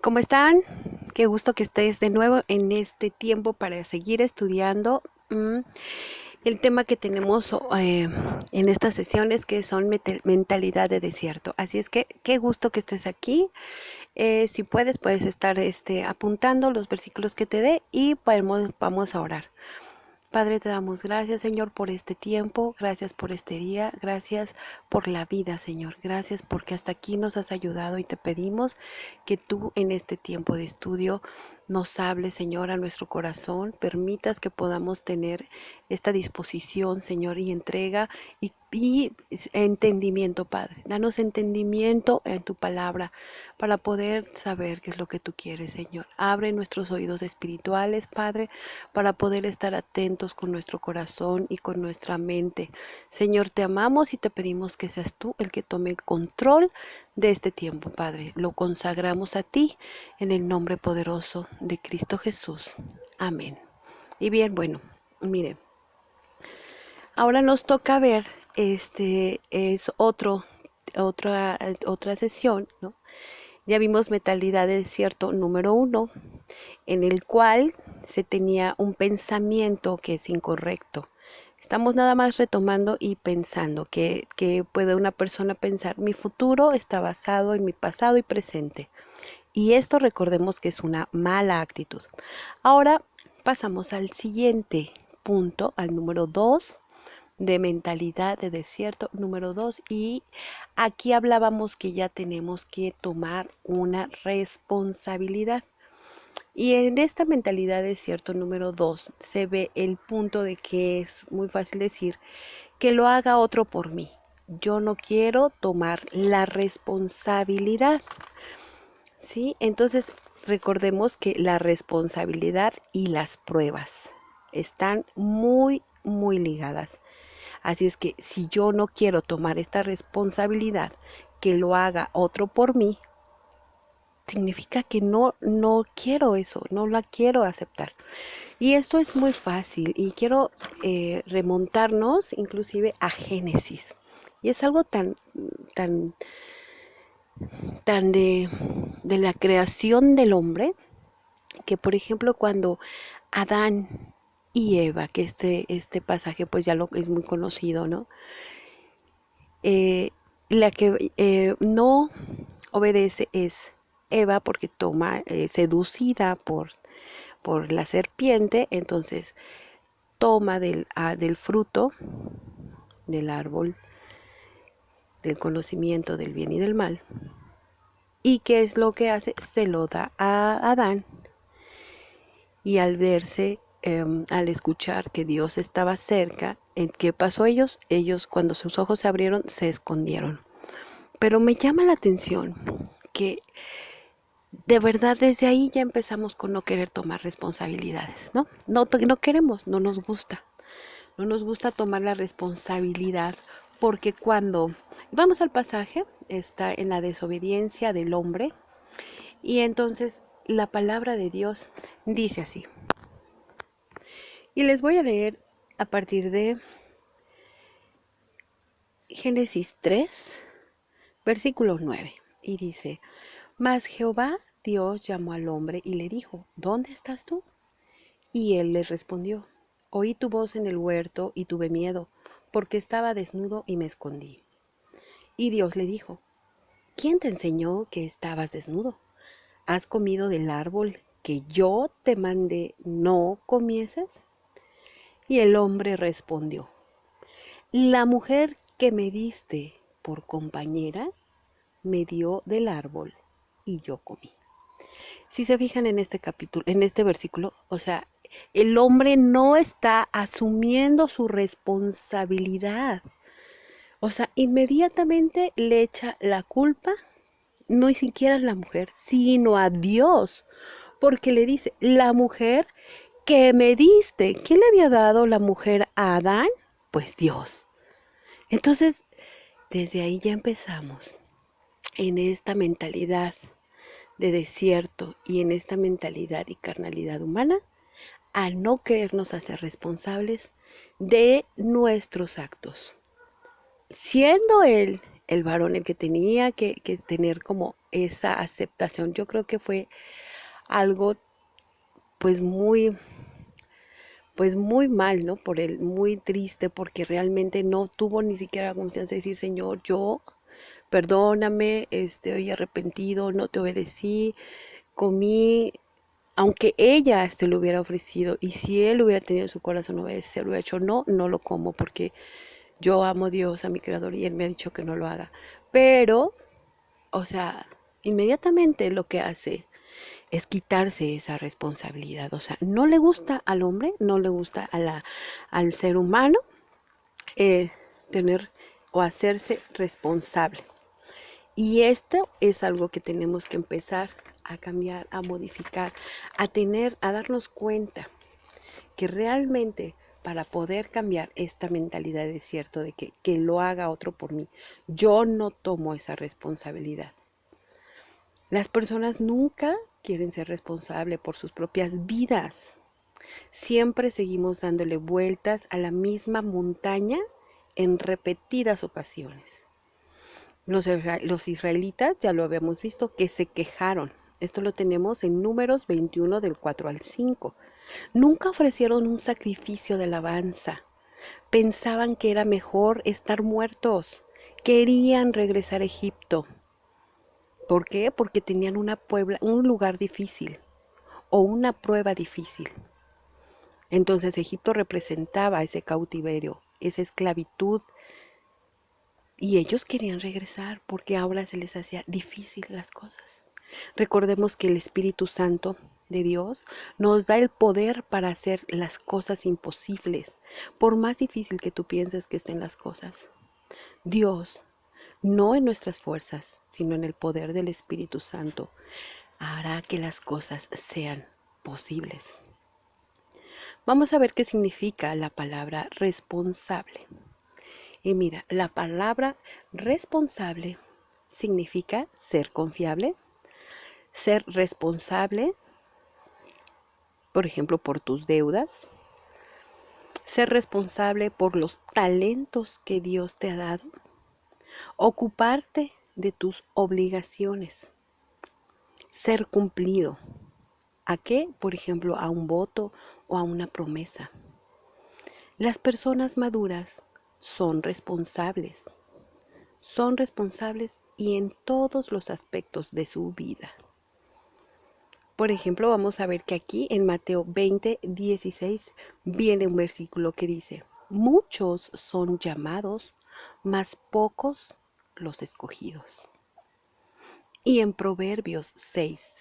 ¿Cómo están? Qué gusto que estés de nuevo en este tiempo para seguir estudiando el tema que tenemos en estas sesiones, que son mentalidad de desierto. Así es que qué gusto que estés aquí. Si puedes estar apuntando los versículos que te dé y vamos a orar. Padre, te damos gracias, Señor, por este tiempo, gracias por este día, gracias por la vida, Señor, gracias porque hasta aquí nos has ayudado y te pedimos que tú en este tiempo de estudio nos hables, Señor, a nuestro corazón, permitas que podamos tener esta disposición, Señor, y entrega y entendimiento, Padre. Danos entendimiento en tu palabra para poder saber qué es lo que tú quieres, Señor. Abre nuestros oídos espirituales, Padre, para poder estar atentos con nuestro corazón y con nuestra mente. Señor, te amamos y te pedimos que seas tú el que tome el control de este tiempo, Padre. Lo consagramos a ti en el nombre poderoso de Cristo Jesús. Amén. Y bien, bueno, mire, ahora nos toca ver, es otra sesión, ¿no? Ya vimos mentalidad de desierto número 1, en el cual se tenía un pensamiento que es incorrecto. Estamos nada más retomando y pensando que puede una persona pensar, mi futuro está basado en mi pasado y presente. Y esto recordemos que es una mala actitud. Ahora pasamos al siguiente punto, al número 2 de mentalidad de desierto número 2, y aquí hablábamos que ya tenemos que tomar una responsabilidad. Y en esta mentalidad de desierto número 2 se ve el punto de que es muy fácil decir que lo haga otro por mí. Yo no quiero tomar la responsabilidad. ¿Sí? Entonces recordemos que la responsabilidad y las pruebas están muy ligadas. Así es que si yo no quiero tomar esta responsabilidad, que lo haga otro por mí, significa que no quiero eso, no la quiero aceptar. Y esto es muy fácil y quiero remontarnos inclusive a Génesis. Y es algo tan de la creación del hombre, que por ejemplo cuando Adán y Eva, que este pasaje pues ya lo es muy conocido, ¿no? La que no obedece es Eva, porque toma seducida por la serpiente, entonces toma del fruto del árbol del conocimiento del bien y del mal. ¿Y qué es lo que hace? Se lo da a Adán, y al verse, al escuchar que Dios estaba cerca, ¿qué pasó ellos? Ellos, cuando sus ojos se abrieron, se escondieron. Pero me llama la atención que de verdad desde ahí ya empezamos con no querer tomar responsabilidades, ¿no? No queremos, no nos gusta. No nos gusta tomar la responsabilidad, porque cuando vamos al pasaje, está en la desobediencia del hombre, y entonces la palabra de Dios dice así. Y les voy a leer a partir de Génesis 3, versículo 9. Y dice, mas Jehová Dios llamó al hombre y le dijo, ¿dónde estás tú? Y él le respondió, oí tu voz en el huerto y tuve miedo, porque estaba desnudo y me escondí. Y Dios le dijo, ¿quién te enseñó que estabas desnudo? ¿Has comido del árbol que yo te mandé no comieses? Y el hombre respondió, la mujer que me diste por compañera me dio del árbol y yo comí. Si se fijan en este capítulo, en este versículo, o sea, el hombre no está asumiendo su responsabilidad. O sea, inmediatamente le echa la culpa, no ni siquiera a la mujer, sino a Dios, porque le dice, la mujer que me diste, ¿quién le había dado la mujer a Adán? Pues Dios. Entonces, desde ahí ya empezamos en esta mentalidad de desierto y en esta mentalidad y carnalidad humana, a no querernos hacer responsables de nuestros actos. Siendo él el varón el que tenía que tener como esa aceptación. Yo creo que fue algo pues muy mal, ¿no? Por él, muy triste, porque realmente no tuvo ni siquiera la confianza de decir, Señor, yo, perdóname, estoy arrepentido, no te obedecí, comí, aunque ella se lo hubiera ofrecido, y si él hubiera tenido en su corazón obedecer, lo hubiera hecho, no, no lo como, porque yo amo a Dios, a mi Creador, y él me ha dicho que no lo haga. Pero, o sea, inmediatamente lo que hace es quitarse esa responsabilidad. O sea, no le gusta al hombre, no le gusta al ser humano eh, tener o hacerse responsable. Y esto es algo que tenemos que empezar a cambiar, a modificar, a darnos cuenta que realmente para poder cambiar esta mentalidad de cierto de que lo haga otro por mí, yo no tomo esa responsabilidad. Las personas nunca quieren ser responsables por sus propias vidas. Siempre seguimos dándole vueltas a la misma montaña en repetidas ocasiones. Los israelitas, ya lo habíamos visto, que se quejaron. Esto lo tenemos en Números 21 del 4 al 5. Nunca ofrecieron un sacrificio de alabanza. Pensaban que era mejor estar muertos. Querían regresar a Egipto. ¿Por qué? Porque tenían un lugar difícil o una prueba difícil. Entonces Egipto representaba ese cautiverio, esa esclavitud, y ellos querían regresar porque ahora se les hacía difícil las cosas. Recordemos que el Espíritu Santo de Dios nos da el poder para hacer las cosas imposibles, por más difícil que tú pienses que estén las cosas. Dios, no en nuestras fuerzas, sino en el poder del Espíritu Santo, hará que las cosas sean posibles. Vamos a ver qué significa la palabra responsable. Y mira, la palabra responsable significa ser confiable, ser responsable, por ejemplo, por tus deudas, ser responsable por los talentos que Dios te ha dado, ocuparte de tus obligaciones, ser cumplido. ¿A qué? Por ejemplo, a un voto o a una promesa. Las personas maduras son responsables y en todos los aspectos de su vida. Por ejemplo, vamos a ver que aquí en Mateo 20:16 viene un versículo que dice, muchos son llamados, mas pocos los escogidos. Y en Proverbios 6,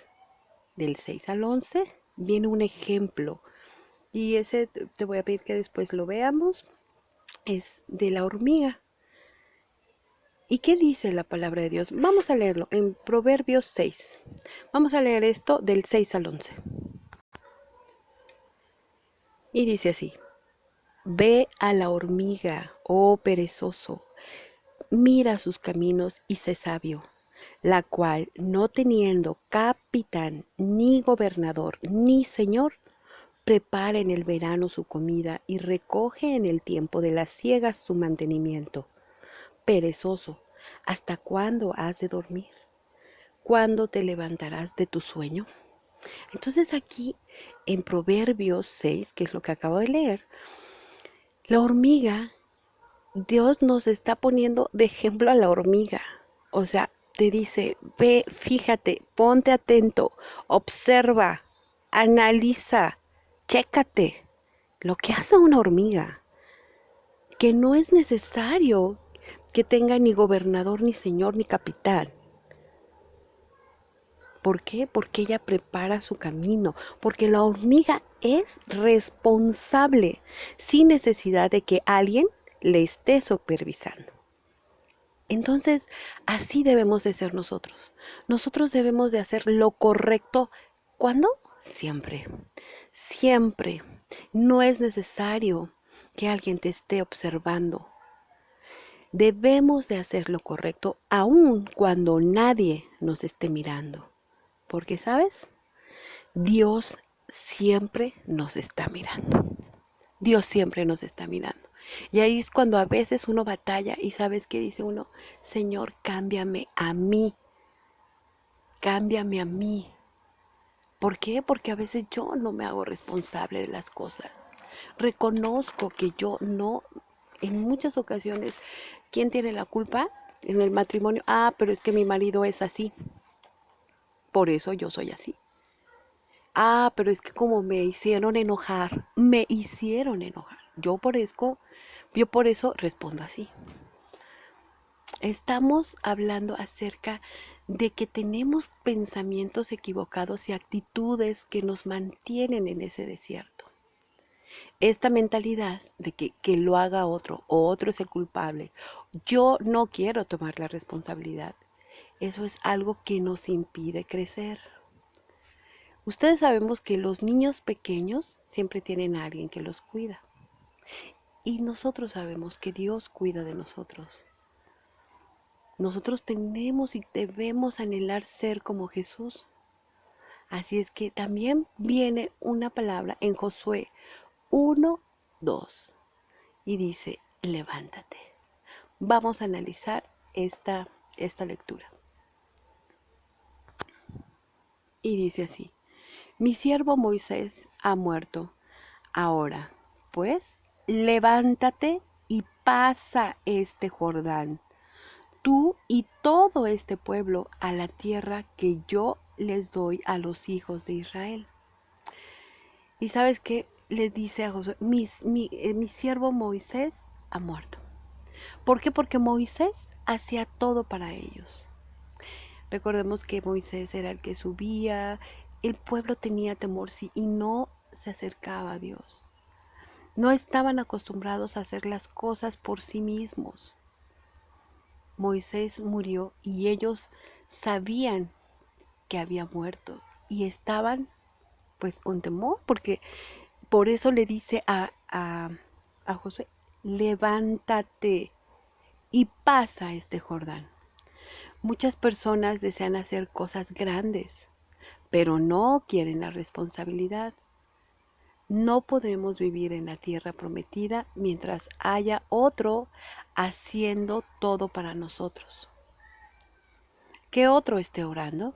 del 6 al 11, viene un ejemplo. Y ese te voy a pedir que después lo veamos. Es de la hormiga. ¿Y qué dice la palabra de Dios? Vamos a leerlo en Proverbios 6. Vamos a leer esto del 6 al 11. Y dice así, ve a la hormiga, oh perezoso, mira sus caminos y sé sabio, la cual, no teniendo capitán, ni gobernador, ni señor, prepara en el verano su comida y recoge en el tiempo de las siegas su mantenimiento. Perezoso, ¿hasta cuándo has de dormir? ¿Cuándo te levantarás de tu sueño? Entonces aquí en Proverbios 6, que es lo que acabo de leer, la hormiga, Dios nos está poniendo de ejemplo a la hormiga. O sea, te dice, ve, fíjate, ponte atento, observa, analiza, chécate lo que hace una hormiga, que no es necesario que tenga ni gobernador, ni señor, ni capitán. ¿Por qué? Porque ella prepara su camino, porque la hormiga es responsable, sin necesidad de que alguien le esté supervisando. Entonces, así debemos de ser nosotros. Nosotros debemos de hacer lo correcto. ¿Cuándo? Siempre. Siempre. No es necesario que alguien te esté observando. Debemos de hacer lo correcto aun cuando nadie nos esté mirando. Porque, ¿sabes? Dios siempre nos está mirando. Dios siempre nos está mirando. Y ahí es cuando a veces uno batalla y sabes que dice uno, Señor, cámbiame a mí. cámbiame a mí. ¿Por qué? Porque a veces yo no me hago responsable de las cosas. Reconozco que yo no, en muchas ocasiones, ¿quién tiene la culpa en el matrimonio? Ah, pero es que mi marido es así, por eso yo soy así. Ah, pero es que como me hicieron enojar. Yo por eso respondo así. Estamos hablando acerca de que tenemos pensamientos equivocados y actitudes que nos mantienen en ese desierto. Esta mentalidad de que lo haga otro o otro es el culpable, yo no quiero tomar la responsabilidad, eso es algo que nos impide crecer. Ustedes sabemos que los niños pequeños siempre tienen a alguien que los cuida. Y nosotros sabemos que Dios cuida de nosotros. Nosotros tenemos y debemos anhelar ser como Jesús. Así es que también viene una palabra en Josué 1:2 y dice, levántate. Vamos a analizar esta lectura. Y dice así, mi siervo Moisés ha muerto. Ahora, pues, levántate y pasa este Jordán, tú y todo este pueblo, a la tierra que yo les doy a los hijos de Israel. Y sabes qué le dice a Josué, mi siervo Moisés ha muerto. ¿Por qué? Porque Moisés hacía todo para ellos. Recordemos que Moisés era el que subía, el pueblo tenía temor sí, y no se acercaba a Dios. No estaban acostumbrados a hacer las cosas por sí mismos. Moisés murió y ellos sabían que había muerto y estaban pues con temor, porque por eso le dice a Josué, levántate y pasa este Jordán. Muchas personas desean hacer cosas grandes, pero no quieren la responsabilidad. No podemos vivir en la tierra prometida mientras haya otro haciendo todo para nosotros. Que otro esté orando,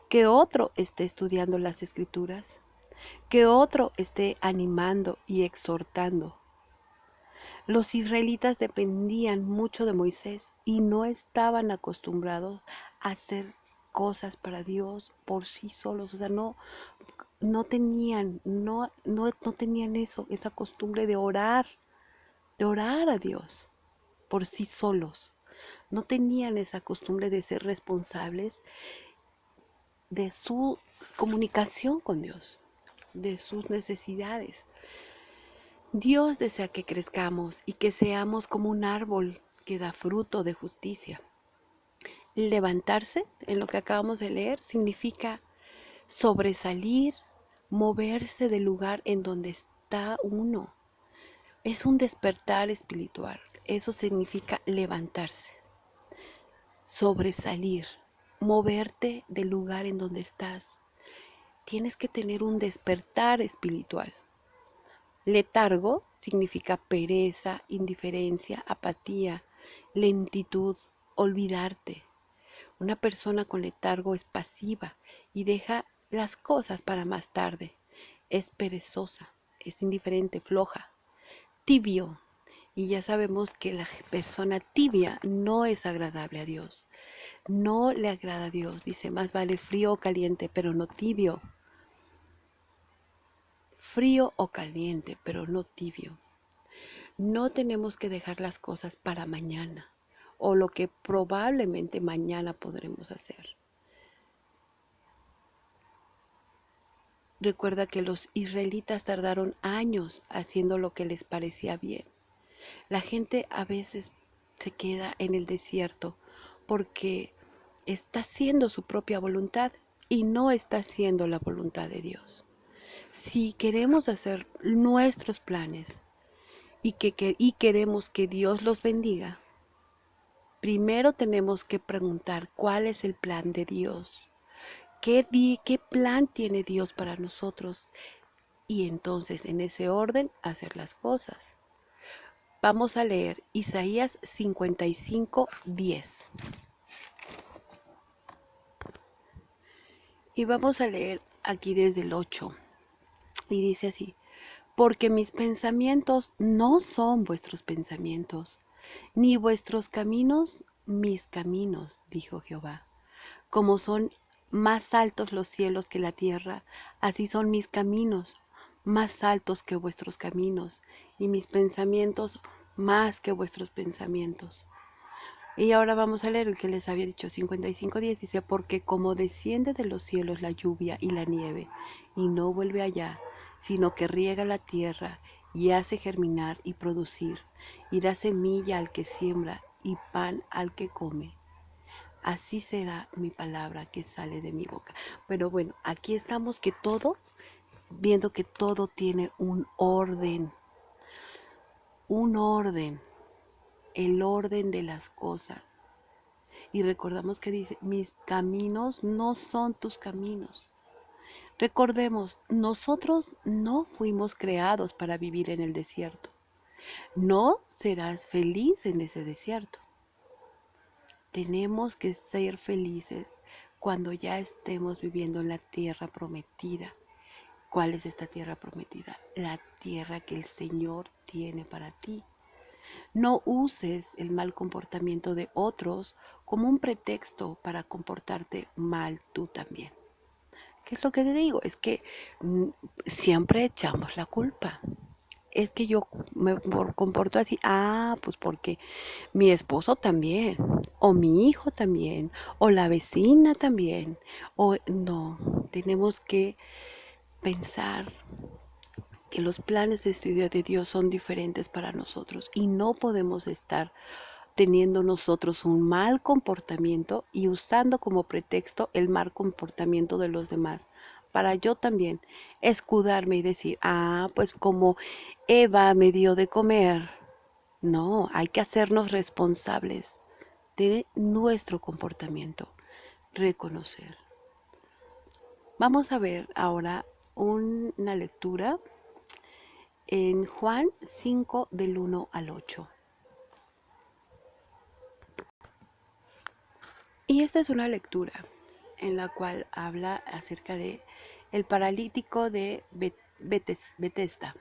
que otro esté estudiando las escrituras, que otro esté animando y exhortando. Los israelitas dependían mucho de Moisés y no estaban acostumbrados a hacer cosas para Dios por sí solos. O sea, no tenían esa costumbre de orar a Dios por sí solos. No tenían esa costumbre de ser responsables de su comunicación con Dios, de sus necesidades. Dios desea que crezcamos y que seamos como un árbol que da fruto de justicia. Levantarse, en lo que acabamos de leer, significa sobresalir, moverse del lugar en donde está uno. Es un despertar espiritual. Eso significa levantarse, sobresalir, moverte del lugar en donde estás. Tienes que tener un despertar espiritual. Letargo significa pereza, indiferencia, apatía, lentitud, olvidarte. Una persona con letargo es pasiva y deja las cosas para más tarde. Es perezosa, es indiferente, floja. Tibio. Y ya sabemos que la persona tibia no es agradable a Dios. No le agrada a Dios. Dice, más vale frío o caliente, pero no tibio. Frío o caliente, pero no tibio. No tenemos que dejar las cosas para mañana o lo que probablemente mañana podremos hacer. Recuerda que los israelitas tardaron años haciendo lo que les parecía bien. La gente a veces se queda en el desierto porque está haciendo su propia voluntad y no está haciendo la voluntad de Dios. Si queremos hacer nuestros planes y queremos que Dios los bendiga, primero tenemos que preguntar cuál es el plan de Dios. ¿Qué plan tiene Dios para nosotros? Y entonces en ese orden hacer las cosas. Vamos a leer Isaías 55:10. Y vamos a leer aquí desde el 8. Y dice así: porque mis pensamientos no son vuestros pensamientos, ni vuestros caminos mis caminos, dijo Jehová. Como son más altos los cielos que la tierra, así son mis caminos, más altos que vuestros caminos, y mis pensamientos más que vuestros pensamientos. Y ahora vamos a leer el que les había dicho, 55:10, dice: porque como desciende de los cielos la lluvia y la nieve, y no vuelve allá, sino que riega la tierra, y hace germinar y producir, y da semilla al que siembra, y pan al que come, así será mi palabra que sale de mi boca. Pero bueno, aquí estamos viendo que todo tiene un orden, el orden de las cosas. Y recordamos que dice: mis caminos no son tus caminos. Recordemos, nosotros no fuimos creados para vivir en el desierto. No serás feliz en ese desierto. Tenemos que ser felices cuando ya estemos viviendo en la tierra prometida. ¿Cuál es esta tierra prometida? La tierra que el Señor tiene para ti. No uses el mal comportamiento de otros como un pretexto para comportarte mal tú también. ¿Qué es lo que te digo? Es que siempre echamos la culpa. Es que yo me comporto así. Pues porque mi esposo también, o mi hijo también, o la vecina también. O no, tenemos que pensar que los planes de estudio de Dios son diferentes para nosotros y no podemos estar teniendo nosotros un mal comportamiento y usando como pretexto el mal comportamiento de los demás para yo también escudarme y decir: pues como Eva me dio de comer. No, hay que hacernos responsables de nuestro comportamiento, reconocer. Vamos a ver ahora una lectura en Juan 5 del 1 al 8. Y esta es una lectura en la cual habla acerca de el paralítico de Betesda.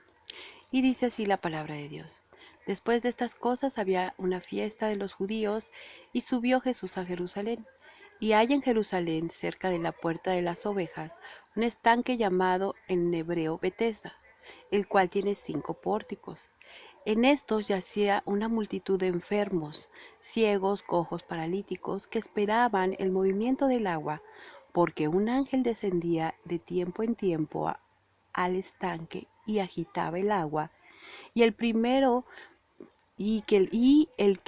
Y dice así la palabra de Dios: después de estas cosas había una fiesta de los judíos, y subió Jesús a Jerusalén. Y hay en Jerusalén, cerca de la puerta de las ovejas, un estanque llamado en hebreo Betesda, el cual tiene 5 pórticos. En estos yacía una multitud de enfermos, ciegos, cojos, paralíticos, que esperaban el movimiento del agua, porque un ángel descendía de tiempo en tiempo al estanque y agitaba el agua, y el que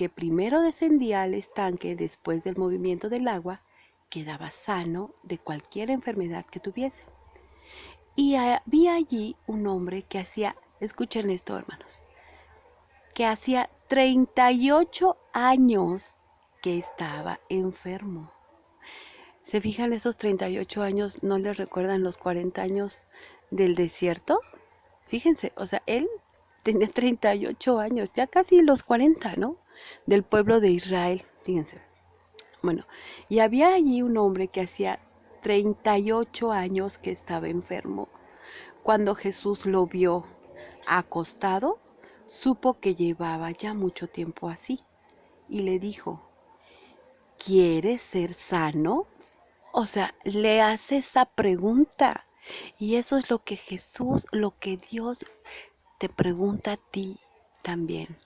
primero descendía al estanque después del movimiento del agua, quedaba sano de cualquier enfermedad que tuviese. Y había allí un hombre que escuchen esto, hermanos, que hacía 38 años que estaba enfermo. ¿Se fijan? Esos 38 años no les recuerdan los 40 años del desierto. Fíjense, o sea, él tenía 38 años, ya casi los 40, ¿no? Del pueblo de Israel, fíjense. Bueno, y había allí un hombre que hacía 38 años que estaba enfermo. Cuando Jesús lo vio acostado, supo que llevaba ya mucho tiempo así, y le dijo: ¿quieres ser sano? O sea, le hace esa pregunta. Y eso es lo que Dios te pregunta a ti también.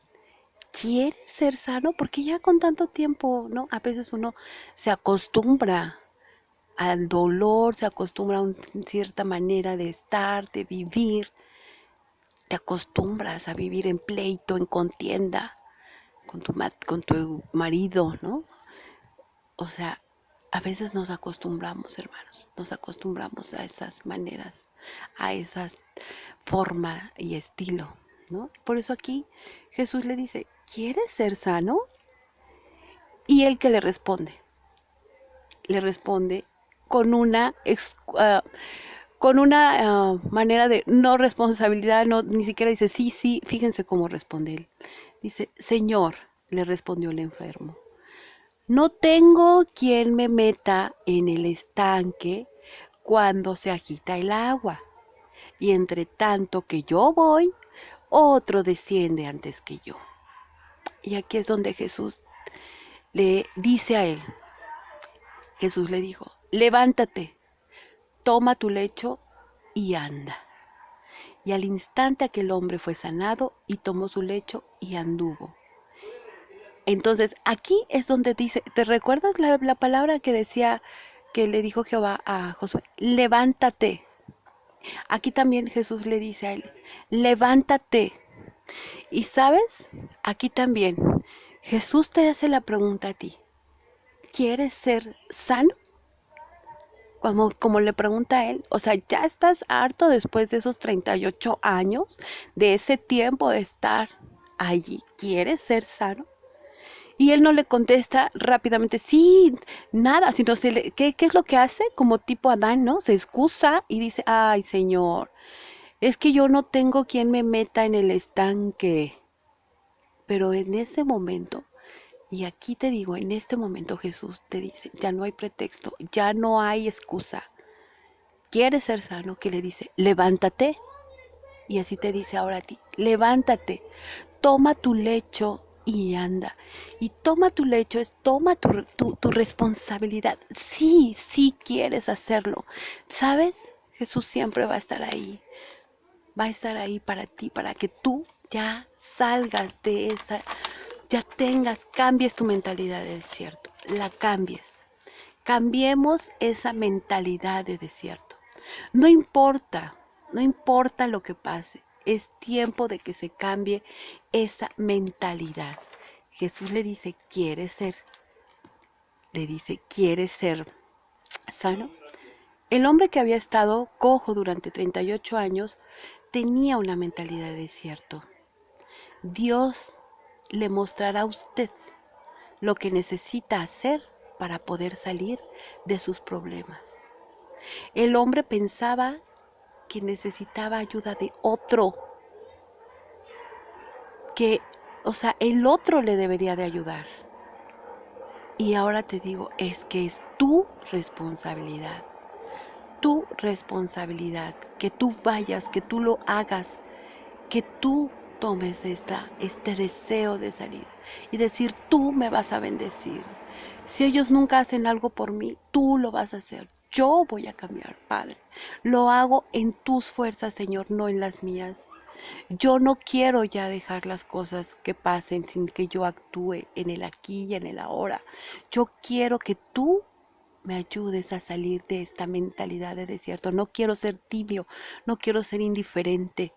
¿Quieres ser sano? Porque ya con tanto tiempo, ¿no? A veces uno se acostumbra al dolor, se acostumbra a una cierta manera de estar, de vivir. Te acostumbras a vivir en pleito, en contienda con tu marido, ¿no? O sea, a veces nos acostumbramos, hermanos, nos acostumbramos a esas maneras, a esa forma y estilo, ¿no? Por eso aquí Jesús le dice: ¿quieres ser sano? Y él que le responde con una manera de no responsabilidad, no, ni siquiera dice sí, sí. Fíjense cómo responde él. Dice: Señor, le respondió el enfermo, no tengo quien me meta en el estanque cuando se agita el agua. Y entre tanto que yo voy, otro desciende antes que yo. Y aquí es donde Jesús le dice a él, Jesús le dijo, levántate, toma tu lecho y anda. Y al instante aquel hombre fue sanado y tomó su lecho y anduvo. Entonces aquí es donde dice, ¿te recuerdas la palabra que decía, que le dijo Jehová a Josué? Levántate. Aquí también Jesús le dice a él, levántate. Y sabes, aquí también Jesús te hace la pregunta a ti, ¿quieres ser sano? Como le pregunta a él, o sea, ¿ya estás harto después de esos 38 años, de ese tiempo de estar allí? ¿Quieres ser sano? Y él no le contesta rápidamente, sí, nada, sino ¿qué es lo que hace? Como tipo Adán, ¿no? Se excusa y dice, ay, Señor, es que yo no tengo quien me meta en el estanque. Pero en ese momento, y aquí te digo, en este momento Jesús te dice, ya no hay pretexto, ya no hay excusa. ¿Quieres ser sano? Que le dice, levántate. Y así te dice ahora a ti, levántate, toma tu lecho y anda. Y toma tu lecho es toma tu responsabilidad. Sí, sí quieres hacerlo. ¿Sabes? Jesús siempre va a estar ahí. Va a estar ahí para ti, para que tú ya salgas de esa, ya cambies tu mentalidad de desierto. La cambies. Cambiemos esa mentalidad de desierto. No importa, no importa lo que pase, es tiempo de que se cambie esa mentalidad. Jesús le dice, ¿quieres ser? Le dice, ¿quieres ser sano? El hombre que había estado cojo durante 38 años tenía una mentalidad de desierto. Dios le mostrará a usted lo que necesita hacer para poder salir de sus problemas. El hombre pensaba que necesitaba ayuda de otro, o sea, el otro le debería de ayudar. Y ahora te digo, es que es tu responsabilidad, que tú vayas, que tú lo hagas, que tú tomes este deseo de salir y decir, tú me vas a bendecir. Si ellos nunca hacen algo por mí, tú lo vas a hacer. Yo voy a cambiar, Padre. Lo hago en tus fuerzas, Señor, no en las mías. Yo no quiero ya dejar las cosas que pasen sin que yo actúe en el aquí y en el ahora. Yo quiero que tú me ayudes a salir de esta mentalidad de desierto. No quiero ser tibio, no quiero ser indiferente.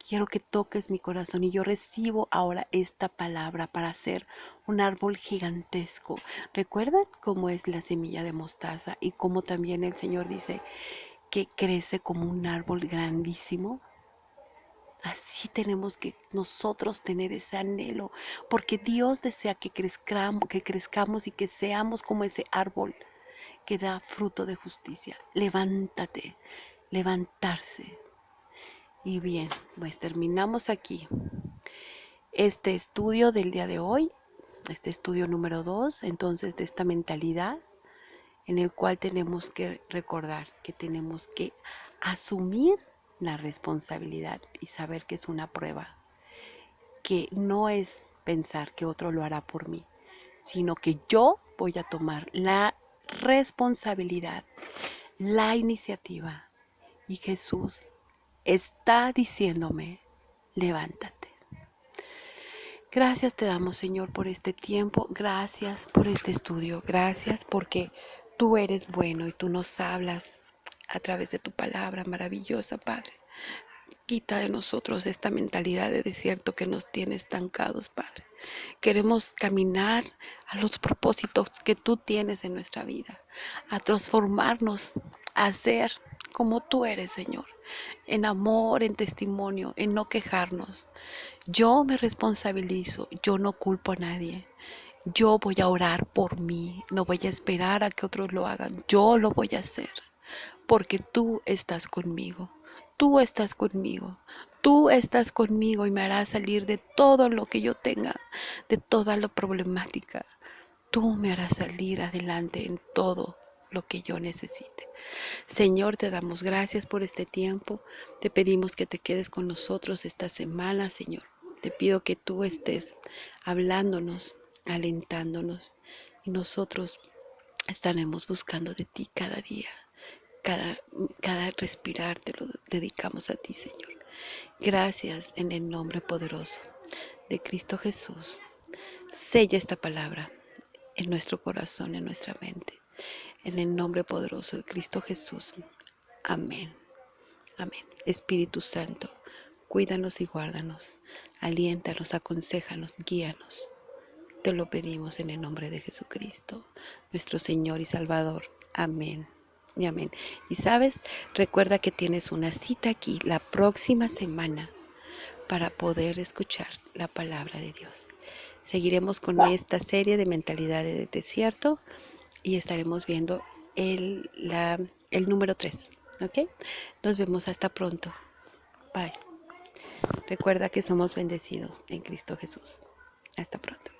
Quiero que toques mi corazón y yo recibo ahora esta palabra para ser un árbol gigantesco. ¿Recuerdan cómo es la semilla de mostaza y cómo también el Señor dice que crece como un árbol grandísimo? Así tenemos que nosotros tener ese anhelo, porque Dios desea que crezcamos y que seamos como ese árbol que da fruto de justicia. Levántate, levantarse. Y bien, pues terminamos aquí este estudio del día de hoy, este estudio número 2, entonces de esta mentalidad en el cual tenemos que recordar que tenemos que asumir la responsabilidad y saber que es una prueba, que no es pensar que otro lo hará por mí, sino que yo voy a tomar la responsabilidad, la iniciativa. Y Jesús está diciéndome, levántate. Gracias te damos, Señor, por este tiempo. Gracias por este estudio. Gracias porque tú eres bueno y tú nos hablas a través de tu palabra maravillosa, Padre. Quita de nosotros esta mentalidad de desierto que nos tiene estancados, Padre. Queremos caminar a los propósitos que tú tienes en nuestra vida, a transformarnos, a ser como tú eres, Señor, en amor, en testimonio, en no quejarnos. Yo me responsabilizo, yo no culpo a nadie. Yo voy a orar por mí, no voy a esperar a que otros lo hagan, yo lo voy a hacer, porque tú estás conmigo. Tú estás conmigo, tú estás conmigo y me harás salir de todo lo que yo tenga, de toda la problemática. Tú me harás salir adelante en todo, lo que yo necesite. Señor, te damos gracias por este tiempo. Te pedimos que te quedes con nosotros esta semana, Señor. Te pido que tú estés hablándonos, alentándonos, y nosotros estaremos buscando de ti cada día. Cada respirar te lo dedicamos a ti, Señor. Gracias en el nombre poderoso de Cristo Jesús. Sella esta palabra en nuestro corazón, en nuestra mente. En el nombre poderoso de Cristo Jesús. Amén. Amén. Espíritu Santo, cuídanos y guárdanos. Aliéntanos, aconséjanos, guíanos. Te lo pedimos en el nombre de Jesucristo, nuestro Señor y Salvador. Amén. Y amén. Y sabes, recuerda que tienes una cita aquí la próxima semana para poder escuchar la palabra de Dios. Seguiremos con esta serie de mentalidad de desierto y estaremos viendo el número 3. ¿Ok? Nos vemos hasta pronto. Bye. Recuerda que somos bendecidos en Cristo Jesús. Hasta pronto.